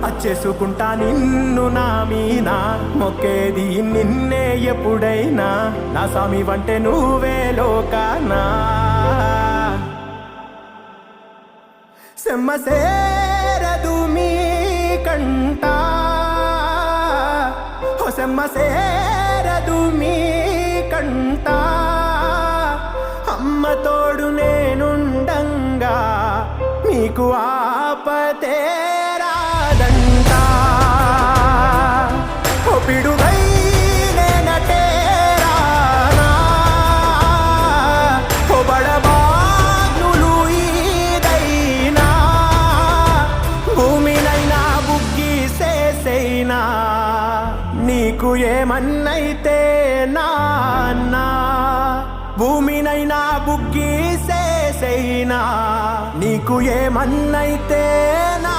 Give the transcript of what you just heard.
అచ్చేసుకుంటా నిన్ను నా మీనా మొక్కేది నిన్నే ఎప్పుడైనా నా స్వామి వంటే నువ్వే లోకానా సెమ్మ సేరదు మీ కంట సెమ్మ సేరదు మీ కంట అమ్మ తోడు నేనుండంగా మీకు ఆపతే రాదంట ఓ పిడుగై నేనటే రానా ఓ బడబాగ్నులు ఈదైనా భూమినైనా బుగ్గి సేసైనా నీకు ఏమన్నైతే నాన్నా భూమినైనా బుగ్గి సేసైనా నీకు ఏమన్నైతే నా